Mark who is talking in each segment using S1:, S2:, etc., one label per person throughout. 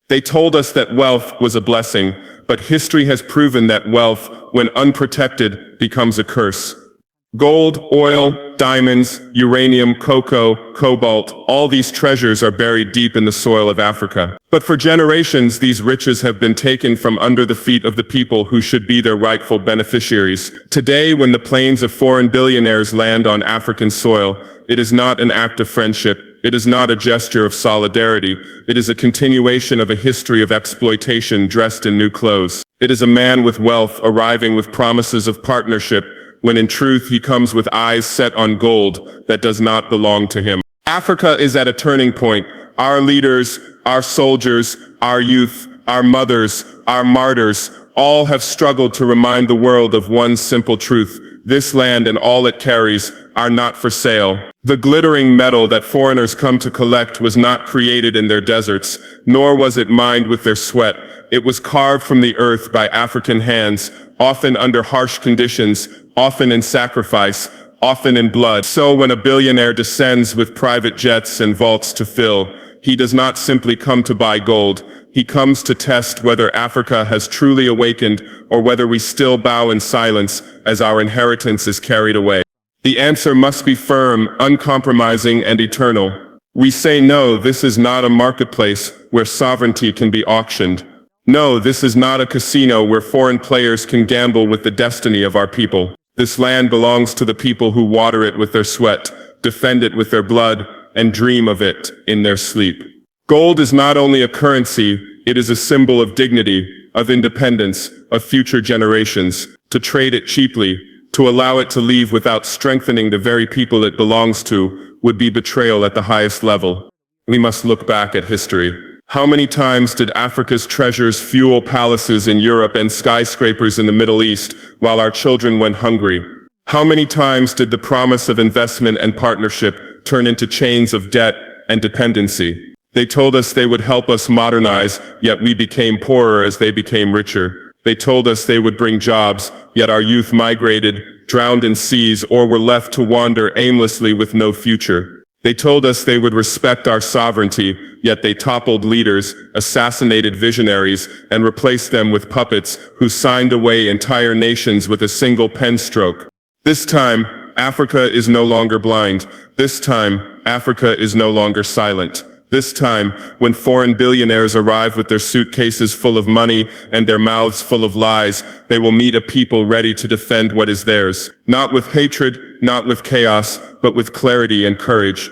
S1: They told us that wealth was a blessing, but history has proven that wealth, when unprotected, becomes a curse. Gold, oil, diamonds, uranium, cocoa, cobalt, all these treasures are buried deep in the soil of Africa. But for generations, these riches have been taken from under the feet of the people who should be their rightful beneficiaries. Today, when the planes of foreign billionaires land on African soil, it is not an act of friendship. It is not a gesture of solidarity. It is a continuation of a history of exploitation dressed in new clothes. It is a man with wealth arriving with promises of partnership, when in truth he comes with eyes set on gold that does not belong to him. Africa is at a turning point. Our leaders, our soldiers, our youth, our mothers, our martyrs, all have struggled to remind the world of one simple truth. This land and all it carries are not for sale. The glittering metal that foreigners come to collect was not created in their deserts, nor was it mined with their sweat. It was carved from the earth by African hands, often under harsh conditions, often in sacrifice, often in blood. So when a billionaire descends with private jets and vaults to fill, he does not simply come to buy gold. He comes to test whether Africa has truly awakened or whether we still bow in silence as our inheritance is carried away. The answer must be firm, uncompromising, and eternal. We say no, this is not a marketplace where sovereignty can be auctioned. No, this is not a casino where foreign players can gamble with the destiny of our people. This land belongs to the people who water it with their sweat, defend it with their blood, and dream of it in their sleep. Gold is not only a currency, it is a symbol of dignity, of independence, of future generations. To trade it cheaply, to allow it to leave without strengthening the very people it belongs to, would be betrayal at the highest level. We must look back at history. How many times did Africa's treasures fuel palaces in Europe and skyscrapers in the Middle East while our children went hungry? How many times did the promise of investment and partnership turn into chains of debt and dependency? They told us they would help us modernize, yet we became poorer as they became richer. They told us they would bring jobs, yet our youth migrated, drowned in seas, or were left to wander aimlessly with no future. They told us they would respect our sovereignty, yet they toppled leaders, assassinated visionaries, and replaced them with puppets who signed away entire nations with a single pen stroke. This time, Africa is no longer blind. This time, Africa is no longer silent. This time, when foreign billionaires arrive with their suitcases full of money and their mouths full of lies, they will meet a people ready to defend what is theirs. Not with hatred, not with chaos, but with clarity and courage.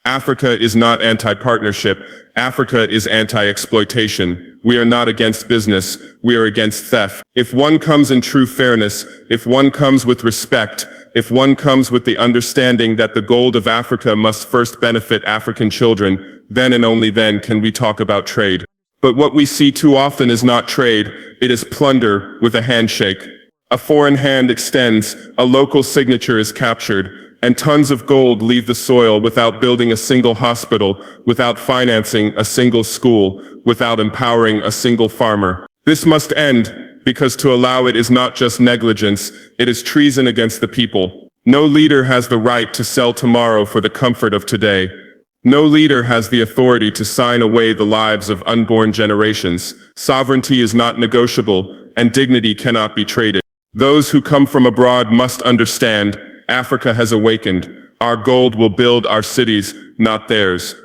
S1: Africa is not anti-partnership. Africa is anti-exploitation. We are not against business. We are against theft. If one comes in true fairness, if one comes with respect, if one comes with the understanding that the gold of Africa must first benefit African children, then and only then can we talk about trade. But what we see too often is not trade, it is plunder with a handshake. A foreign hand extends, a local signature is captured, and tons of gold leave the soil without building a single hospital, without financing a single school, without empowering a single farmer. This must end, because to allow it is not just negligence, it is treason against the people. No leader has the right to sell tomorrow for the comfort of today. No leader has the authority to sign away the lives of unborn generations. Sovereignty is not negotiable, and dignity cannot be traded. Those who come from abroad must understand, Africa has awakened. Our gold will build our cities, not theirs.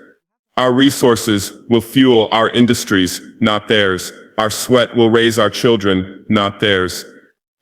S1: Our resources will fuel our industries, not theirs. Our sweat will raise our children, not theirs.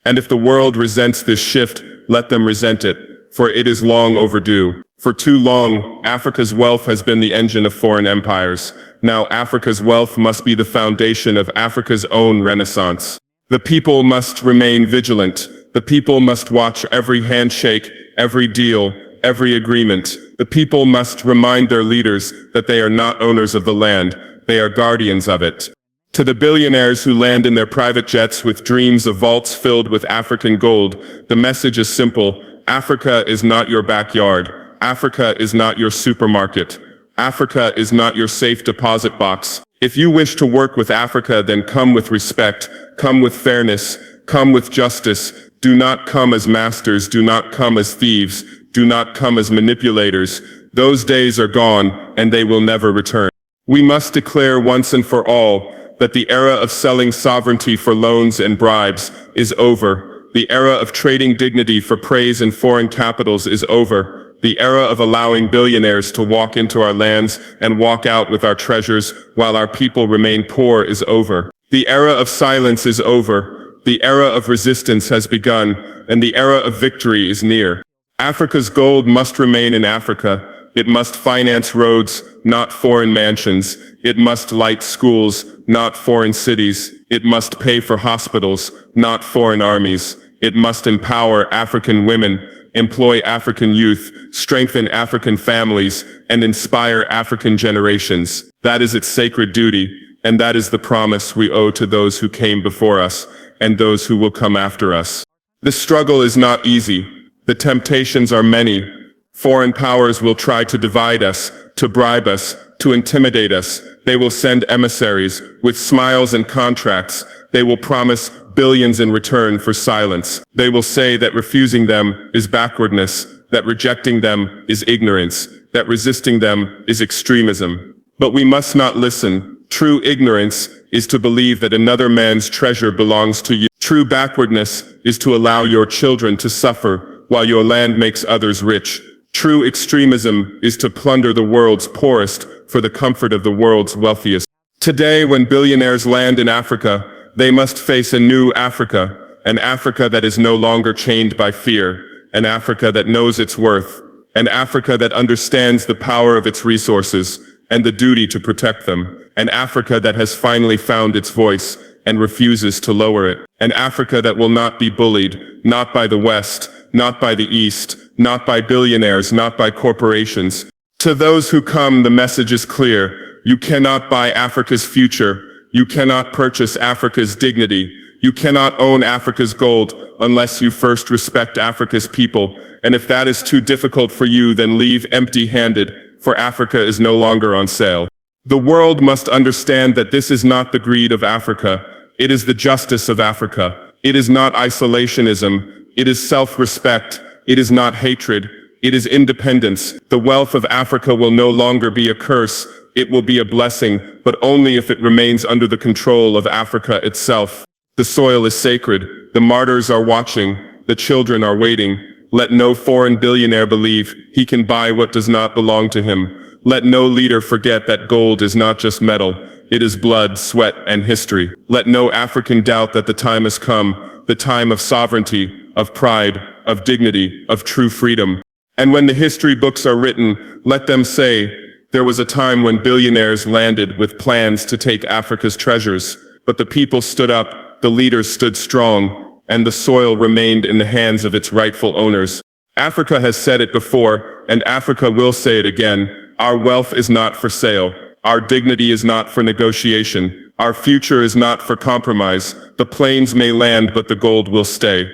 S1: And if the world resents this shift, let them resent it, for it is long overdue. For too long, Africa's wealth has been the engine of foreign empires. Now Africa's wealth must be the foundation of Africa's own renaissance. The people must remain vigilant. The people must watch every handshake, every deal, every agreement. The people must remind their leaders that they are not owners of the land, they are guardians of it. To the billionaires who land in their private jets with dreams of vaults filled with African gold, the message is simple. Africa is not your backyard. Africa is not your supermarket. Africa is not your safe deposit box. If you wish to work with Africa, then come with respect, come with fairness, come with justice. Do not come as masters, do not come as thieves, do not come as manipulators. Those days are gone, and they will never return. We must declare once and for all that the era of selling sovereignty for loans and bribes is over. The era of trading dignity for praise in foreign capitals is over. The era of allowing billionaires to walk into our lands and walk out with our treasures while our people remain poor is over. The era of silence is over. The era of resistance has begun, and the era of victory is near. Africa's gold must remain in Africa. It must finance roads, not foreign mansions. It must light schools, not foreign cities. It must pay for hospitals, not foreign armies. It must empower African women, employ African youth, strengthen African families, and inspire African generations. That is its sacred duty, and that is the promise we owe to those who came before us, and those who will come after us. The struggle is not easy. The temptations are many. Foreign powers will try to divide us, to bribe us, to intimidate us. They will send emissaries with smiles and contracts. They will promise billions in return for silence. They will say that refusing them is backwardness, that rejecting them is ignorance, that resisting them is extremism. But we must not listen. True ignorance is to believe that another man's treasure belongs to you. True backwardness is to allow your children to suffer while your land makes others rich. True extremism is to plunder the world's poorest for the comfort of the world's wealthiest. Today, when billionaires land in Africa, they must face a new Africa, an Africa that is no longer chained by fear, an Africa that knows its worth, an Africa that understands the power of its resources and the duty to protect them, an Africa that has finally found its voice and refuses to lower it, an Africa that will not be bullied, not by the West, not by the East, not by billionaires, not by corporations. To those who come, the message is clear. You cannot buy Africa's future. You cannot purchase Africa's dignity. You cannot own Africa's gold unless you first respect Africa's people. And if that is too difficult for you, then leave empty-handed, for Africa is no longer on sale. The world must understand that this is not the greed of Africa. It is the justice of Africa. It is not isolationism. It is self-respect. It is not hatred. It is independence. The wealth of Africa will no longer be a curse. It will be a blessing, but only if it remains under the control of Africa itself. The soil is sacred. The martyrs are watching. The children are waiting. Let no foreign billionaire believe he can buy what does not belong to him. Let no leader forget that gold is not just metal. It is blood, sweat, and history. Let no African doubt that the time has come, the time of sovereignty, of pride, of dignity, of true freedom. And when the history books are written, let them say, there was a time when billionaires landed with plans to take Africa's treasures, but the people stood up, the leaders stood strong, and the soil remained in the hands of its rightful owners. Africa has said it before, and Africa will say it again. Our wealth is not for sale. Our dignity is not for negotiation. Our future is not for compromise. The planes may land, but the gold will stay.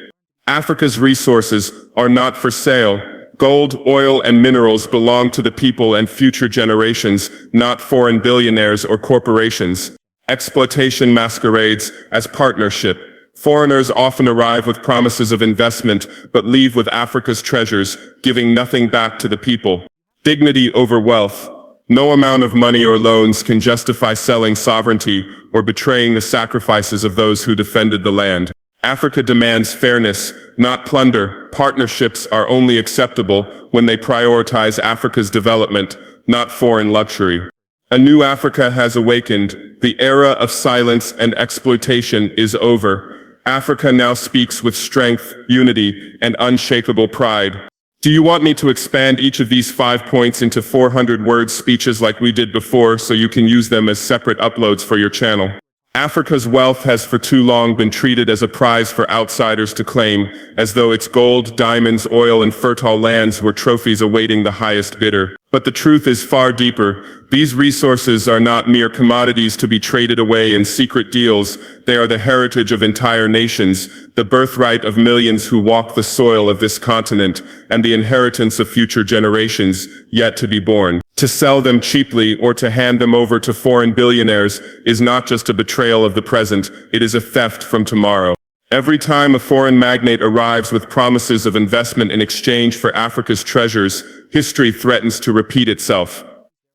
S1: Africa's resources are not for sale. Gold, oil, and minerals belong to the people and future generations, not foreign billionaires or corporations. Exploitation masquerades as partnership. Foreigners often arrive with promises of investment, but leave with Africa's treasures, giving nothing back to the people. Dignity over wealth. No amount of money or loans can justify selling sovereignty or betraying the sacrifices of those who defended the land. Africa demands fairness, not plunder. Partnerships are only acceptable when they prioritize Africa's development, not foreign luxury. A new Africa has awakened. The era of silence and exploitation is over. Africa now speaks with strength, unity, and unshakable pride. Do you want me to expand each of these 5 points into 400-word speeches like we did before so you can use them as separate uploads for your channel? Africa's wealth has for too long been treated as a prize for outsiders to claim, as though its gold, diamonds, oil, and fertile lands were trophies awaiting the highest bidder. But the truth is far deeper. These resources are not mere commodities to be traded away in secret deals. They are the heritage of entire nations, the birthright of millions who walk the soil of this continent, and the inheritance of future generations yet to be born. To sell them cheaply or to hand them over to foreign billionaires is not just a betrayal of the present, it is a theft from tomorrow. Every time a foreign magnate arrives with promises of investment in exchange for Africa's treasures, history threatens to repeat itself.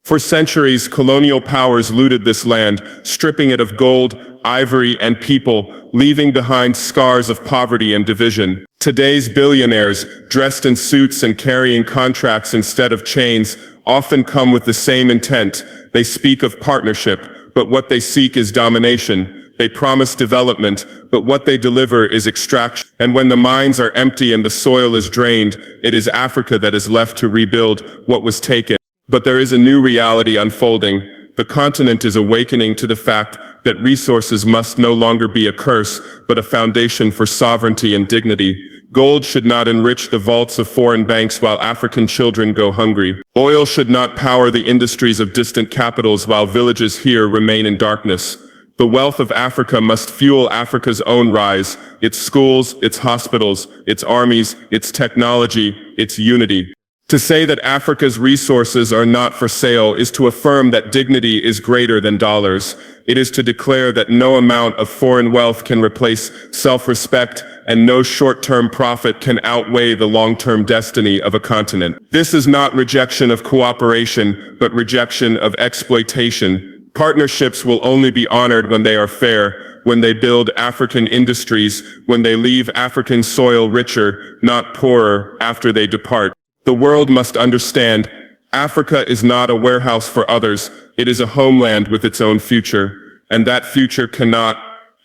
S1: For centuries, colonial powers looted this land, stripping it of gold, ivory, and people, leaving behind scars of poverty and division. Today's billionaires, dressed in suits and carrying contracts instead of chains, often come with the same intent. They speak of partnership, but what they seek is domination. They promise development, but what they deliver is extraction. And when the mines are empty and the soil is drained, it is Africa that is left to rebuild what was taken. But there is a new reality unfolding. The continent is awakening to the fact that resources must no longer be a curse, but a foundation for sovereignty and dignity. Gold should not enrich the vaults of foreign banks while African children go hungry. Oil should not power the industries of distant capitals while villages here remain in darkness. The wealth of Africa must fuel Africa's own rise, its schools, its hospitals, its armies, its technology, its unity. To say that Africa's resources are not for sale is to affirm that dignity is greater than dollars. It is to declare that no amount of foreign wealth can replace self-respect, and no short-term profit can outweigh the long-term destiny of a continent. This is not rejection of cooperation, but rejection of exploitation. Partnerships will only be honored when they are fair, when they build African industries, when they leave African soil richer, not poorer, after they depart. The world must understand, Africa is not a warehouse for others, it is a homeland with its own future, and that future cannot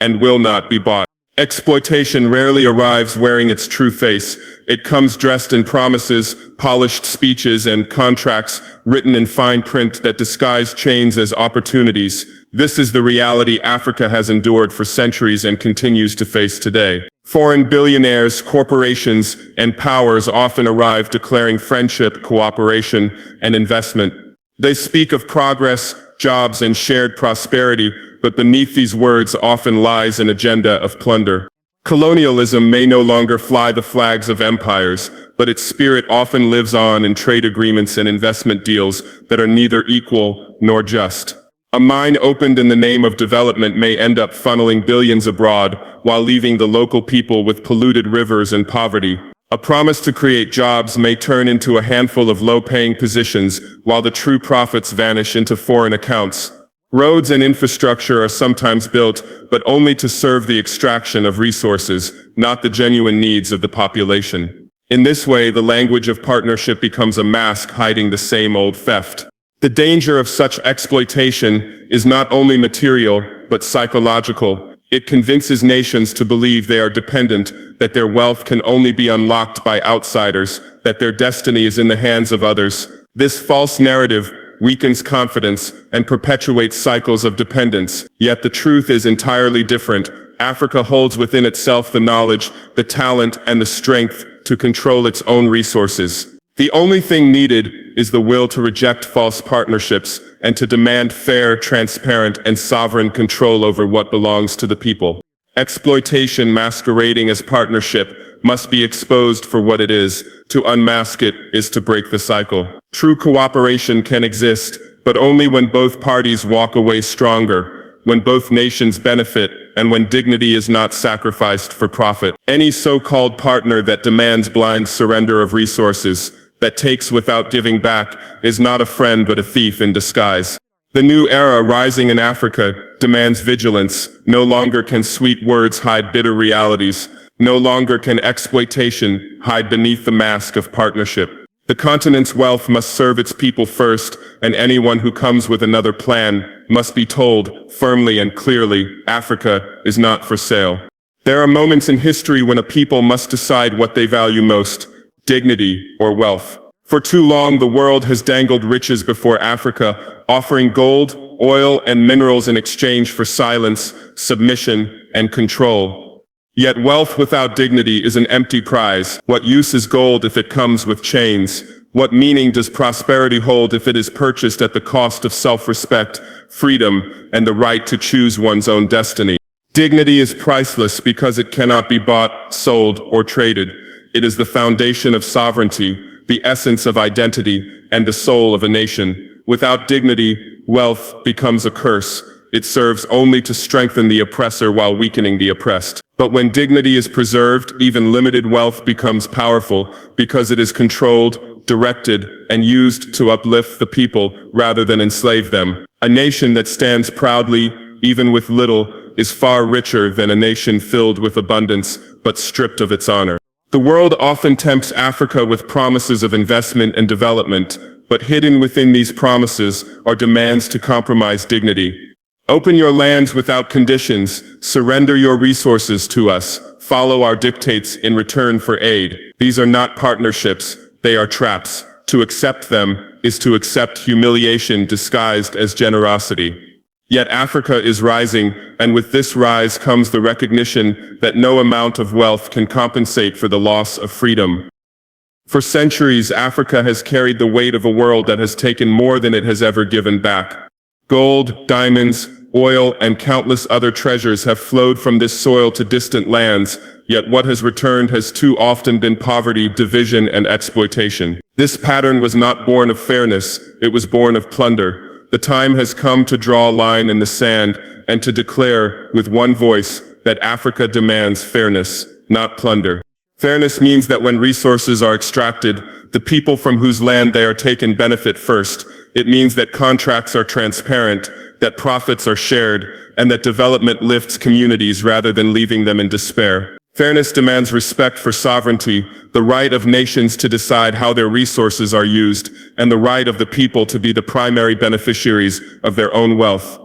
S1: and will not be bought. Exploitation rarely arrives wearing its true face. It comes dressed in promises, polished speeches, and contracts written in fine print that disguise change as opportunities. This is the reality Africa has endured for centuries and continues to face today. Foreign billionaires, corporations, and powers often arrive declaring friendship, cooperation, and investment. They speak of progress, jobs, and shared prosperity, but beneath these words often lies an agenda of plunder. Colonialism may no longer fly the flags of empires, but its spirit often lives on in trade agreements and investment deals that are neither equal nor just. A mine opened in the name of development may end up funneling billions abroad, while leaving the local people with polluted rivers and poverty. A promise to create jobs may turn into a handful of low-paying positions, while the true profits vanish into foreign accounts. Roads and infrastructure are sometimes built, but only to serve the extraction of resources, not the genuine needs of the population. In this way, the language of partnership becomes a mask hiding the same old theft. The danger of such exploitation is not only material, but psychological. It convinces nations to believe they are dependent, that their wealth can only be unlocked by outsiders, that their destiny is in the hands of others. This false narrative weakens confidence and perpetuates cycles of dependence. Yet the truth is entirely different. Africa holds within itself the knowledge, the talent, and the strength to control its own resources. The only thing needed is the will to reject false partnerships and to demand fair, transparent, and sovereign control over what belongs to the people. Exploitation masquerading as partnership must be exposed for what it is. To unmask it is to break the cycle. True cooperation can exist, but only when both parties walk away stronger, when both nations benefit, and when dignity is not sacrificed for profit. Any so-called partner that demands blind surrender of resources, that takes without giving back, is not a friend but a thief in disguise. The new era rising in Africa demands vigilance. No longer can sweet words hide bitter realities. No longer can exploitation hide beneath the mask of partnership. The continent's wealth must serve its people first, and anyone who comes with another plan must be told, firmly and clearly, Africa is not for sale. There are moments in history when a people must decide what they value most, dignity or wealth. For too long, the world has dangled riches before Africa, offering gold, oil, and minerals in exchange for silence, submission, and control. Yet wealth without dignity is an empty prize. What use is gold if it comes with chains? What meaning does prosperity hold if it is purchased at the cost of self-respect, freedom, and the right to choose one's own destiny? Dignity is priceless because it cannot be bought, sold, or traded. It is the foundation of sovereignty, the essence of identity, and the soul of a nation. Without dignity, wealth becomes a curse. It serves only to strengthen the oppressor while weakening the oppressed. But when dignity is preserved, even limited wealth becomes powerful because it is controlled, directed, and used to uplift the people rather than enslave them. A nation that stands proudly, even with little, is far richer than a nation filled with abundance, but stripped of its honor. The world often tempts Africa with promises of investment and development, but hidden within these promises are demands to compromise dignity. Open your lands without conditions, surrender your resources to us, follow our dictates in return for aid. These are not partnerships, they are traps. To accept them is to accept humiliation disguised as generosity. Yet Africa is rising, and with this rise comes the recognition that no amount of wealth can compensate for the loss of freedom. For centuries, Africa has carried the weight of a world that has taken more than it has ever given back. Gold, diamonds, oil, and countless other treasures have flowed from this soil to distant lands, yet what has returned has too often been poverty, division, and exploitation. This pattern was not born of fairness, it was born of plunder. The time has come to draw a line in the sand and to declare, with one voice, that Africa demands fairness, not plunder. Fairness means that when resources are extracted, the people from whose land they are taken benefit first. It means that contracts are transparent, that profits are shared, and that development lifts communities rather than leaving them in despair. Fairness demands respect for sovereignty, the right of nations to decide how their resources are used, and the right of the people to be the primary beneficiaries of their own wealth.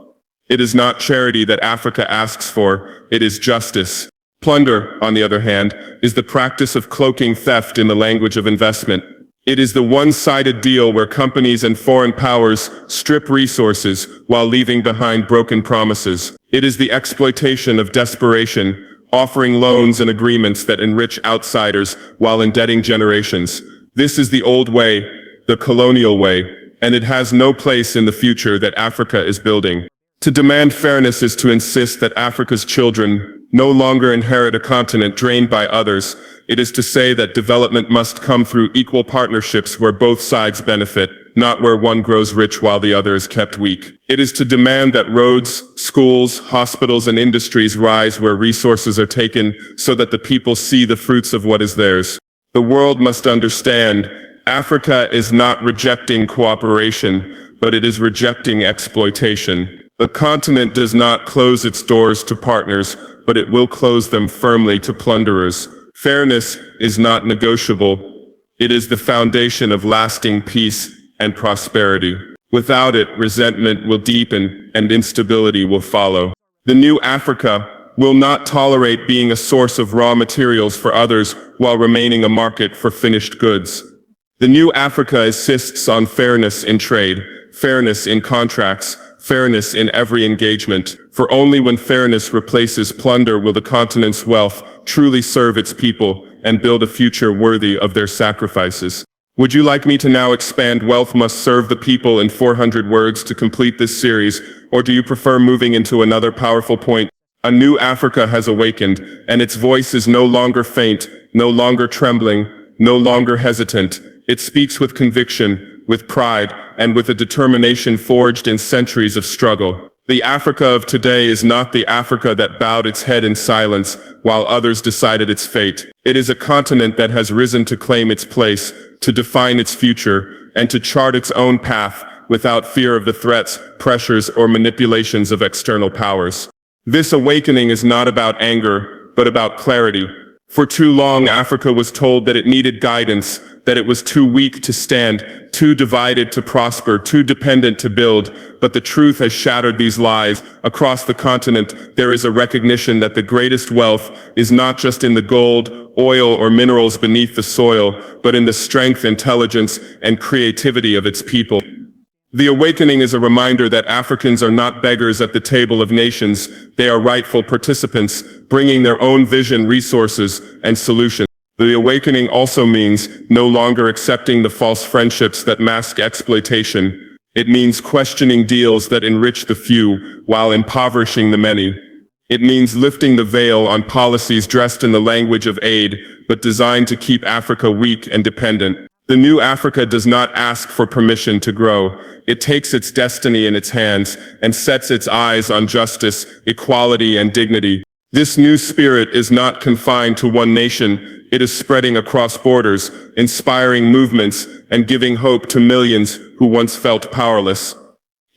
S1: It is not charity that Africa asks for, it is justice. Plunder, on the other hand, is the practice of cloaking theft in the language of investment. It is the one-sided deal where companies and foreign powers strip resources while leaving behind broken promises. It is the exploitation of desperation, offering loans and agreements that enrich outsiders while indebting generations. This is the old way, the colonial way, and it has no place in the future that Africa is building. To demand fairness is to insist that Africa's children no longer inherit a continent drained by others. It is to say that development must come through equal partnerships where both sides benefit, not where one grows rich while the other is kept weak. It is to demand that roads, schools, hospitals, and industries rise where resources are taken so that the people see the fruits of what is theirs. The world must understand, Africa is not rejecting cooperation, but it is rejecting exploitation. The continent does not close its doors to partners, but it will close them firmly to plunderers. Fairness is not negotiable. It is the foundation of lasting peace and prosperity. Without it, resentment will deepen and instability will follow. The new Africa will not tolerate being a source of raw materials for others while remaining a market for finished goods. The new Africa insists on fairness in trade, fairness in contracts, fairness in every engagement, for only when fairness replaces plunder will the continent's wealth truly serve its people and build a future worthy of their sacrifices. Would you like me to now expand wealth must serve the people in 400 words to complete this series, or do you prefer moving into another powerful point? A new Africa has awakened, and its voice is no longer faint, no longer trembling, no longer hesitant. It speaks with conviction, with pride, and with a determination forged in centuries of struggle. The Africa of today is not the Africa that bowed its head in silence while others decided its fate. It is a continent that has risen to claim its place, to define its future, and to chart its own path without fear of the threats, pressures, or manipulations of external powers. This awakening is not about anger, but about clarity. For too long, Africa was told that it needed guidance, that it was too weak to stand, too divided to prosper, too dependent to build. But the truth has shattered these lies. Across the continent, there is a recognition that the greatest wealth is not just in the gold, oil, or minerals beneath the soil, but in the strength, intelligence, and creativity of its people. The awakening is a reminder that Africans are not beggars at the table of nations. They are rightful participants, bringing their own vision, resources, and solutions. The awakening also means no longer accepting the false friendships that mask exploitation. It means questioning deals that enrich the few while impoverishing the many. It means lifting the veil on policies dressed in the language of aid, but designed to keep Africa weak and dependent. The new Africa does not ask for permission to grow. It takes its destiny in its hands and sets its eyes on justice, equality, and dignity. This new spirit is not confined to one nation, it is spreading across borders, inspiring movements, and giving hope to millions who once felt powerless.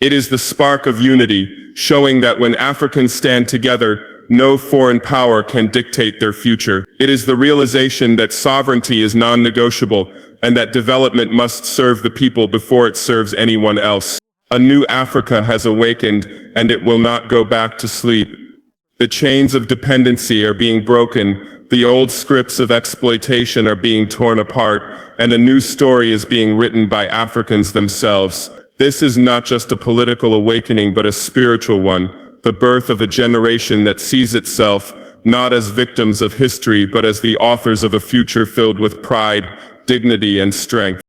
S1: It is the spark of unity, showing that when Africans stand together, no foreign power can dictate their future. It is the realization that sovereignty is non-negotiable, and that development must serve the people before it serves anyone else. A new Africa has awakened, and it will not go back to sleep. The chains of dependency are being broken, the old scripts of exploitation are being torn apart, and a new story is being written by Africans themselves. This is not just a political awakening but a spiritual one, the birth of a generation that sees itself not as victims of history but as the authors of a future filled with pride, dignity, and strength.